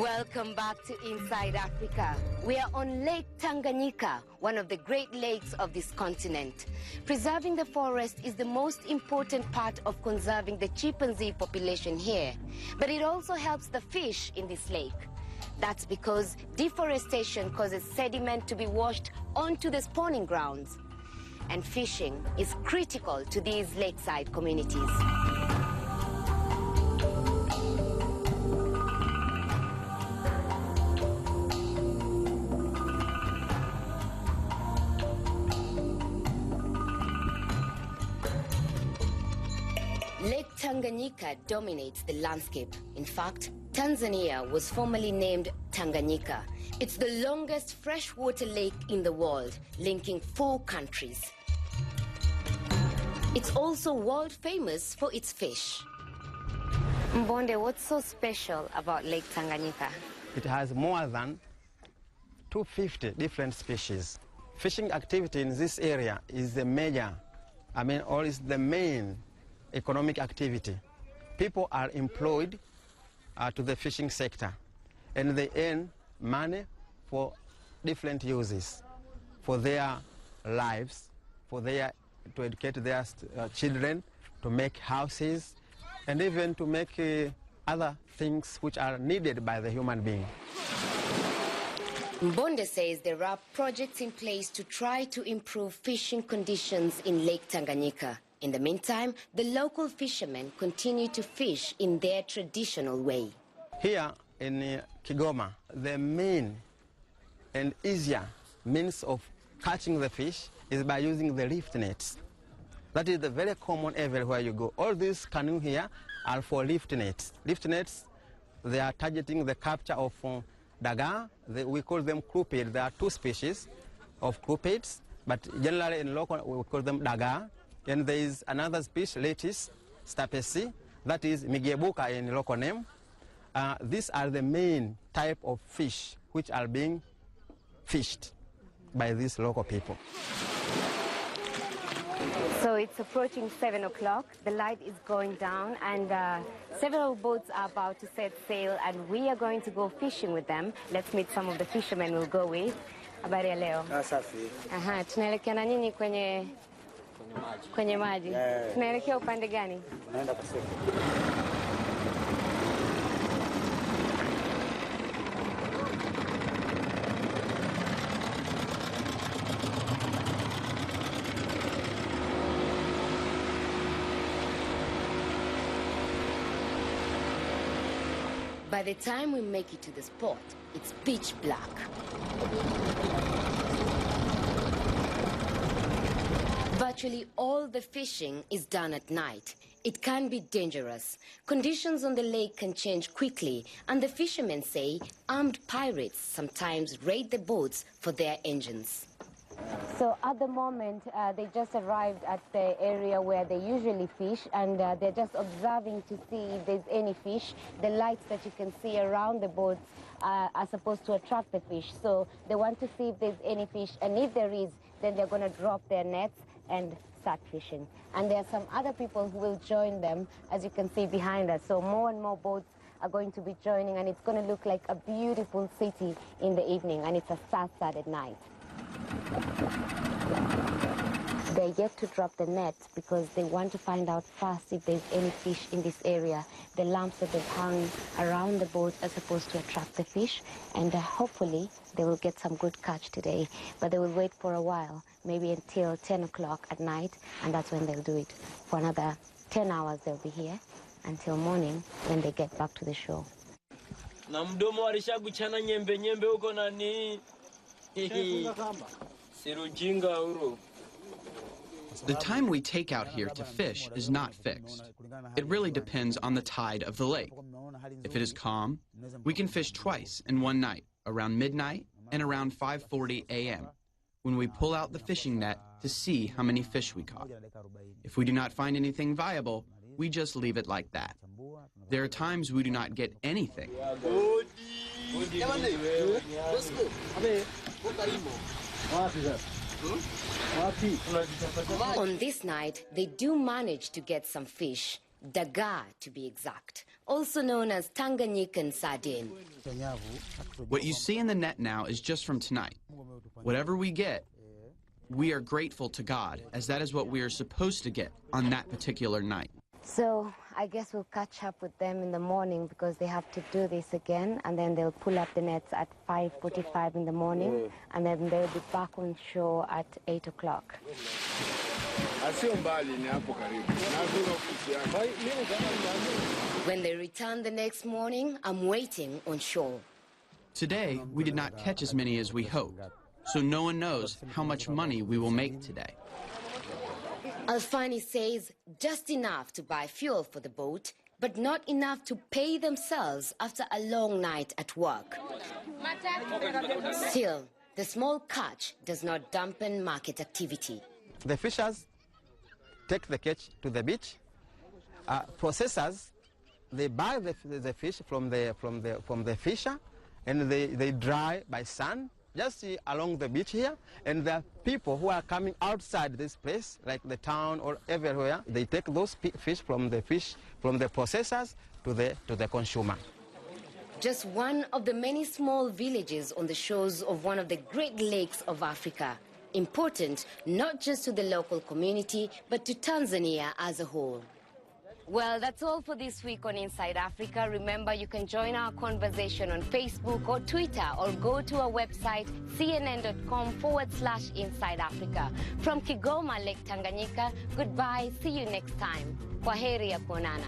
Welcome back to Inside Africa. We are on Lake Tanganyika, one of the great lakes of this continent. Preserving the forest is the most important part of conserving the chimpanzee population here, but it also helps the fish in this lake. That's because deforestation causes sediment to be washed onto the spawning grounds, and fishing is critical to these lakeside communities. Lake Tanganyika dominates the landscape. In fact, Tanzania was formerly named Tanganyika. It's the longest freshwater lake in the world, linking 4 countries. It's also world famous for its fish. Mbonde, what's so special about Lake Tanganyika? It has more than 250 different species. Fishing activity in this area is the major, or is the main economic activity. People are employed to the fishing sector, and they earn money for different uses, for their lives, to educate their children, to make houses, and even to make other things which are needed by the human being. Mbonde says there are projects in place to try to improve fishing conditions in Lake Tanganyika. In the meantime, the local fishermen continue to fish in their traditional way. Here in Kigoma, the main and easier means of catching the fish is by using the lift nets. That is the very common everywhere you go. All these canoes here are for lift nets. Lift nets, they are targeting the capture of daga. We call them croupids. There are 2 species of croupids, but generally in local we call them daga. And there is another species, Letis stapesi, that is migebuka in local name. These are the main type of fish which are being fished by these local people. So it's approaching 7 o'clock, the light is going down, and several boats are about to set sail, and we are going to go fishing with them. Let's meet some of the fishermen we'll go with. Habari ya leo? Safi. Aha, tunaelekea na nini kwenye maji? Yeah. Tunaelekea upande gani? Tunaenda Pasifiki. By the time we make it to the spot, it's pitch black. Virtually all the fishing is done at night. It can be dangerous. Conditions on the lake can change quickly, and the fishermen say armed pirates sometimes raid the boats for their engines. So at the moment, they just arrived at the area where they usually fish, and they're just observing to see if there's any fish. The lights that you can see around the boats are supposed to attract the fish. So they want to see if there's any fish, and if there is, then they're going to drop their nets and start fishing. And there are some other people who will join them, as you can see behind us. So more and more boats are going to be joining, and it's going to look like a beautiful city in the evening, and it's a sunset at night. They get to drop the nets because they want to find out first if there's any fish in this area. The lamps that they've hung around the boat are supposed to attract the fish, and hopefully they will get some good catch today. But they will wait for a while, maybe until 10 o'clock at night, and that's when they'll do it. For another 10 hours they'll be here until morning when they get back to the shore. Na mdomo alishaguchana nyembe huko nani. The time we take out here to fish is not fixed. It really depends on the tide of the lake. If it is calm, we can fish twice in one night, around midnight and around 5:40 a.m., when we pull out the fishing net to see how many fish we caught. If we do not find anything viable, we just leave it like that. There are times we do not get anything. On this night, they do manage to get some fish, daga to be exact. also known as Tanganyikan sardine. What you see in the net now is just from tonight. Whatever we get, we are grateful to God, as that is what we are supposed to get on that particular night. So I guess we'll catch up with them in the morning because they have to do this again, and then they'll pull up the nets at 5:45 in the morning, and then they'll be back on shore at 8 o'clock. When they return the next morning, I'm waiting on shore. Today, we did not catch as many as we hoped, so no one knows how much money we will make today. Alfani says just enough to buy fuel for the boat, but not enough to pay themselves after a long night at work. Still, the small catch does not dampen market activity. The fishers take the catch to the beach. Processors, they buy the fish from the fisher, and they dry by sun just along the beach here. And there are people who are coming outside this place, like the town or everywhere. They take those fish from the processors to the consumer. Just one of the many small villages on the shores of one of the great lakes of Africa. Important not just to the local community, but to Tanzania as a whole. Well, that's all for this week on Inside Africa. Remember, you can join our conversation on Facebook or Twitter, or go to our website, cnn.com/Inside Africa. From Kigoma, Lake Tanganyika, goodbye. See you next time. Kwaheri ya kuonana.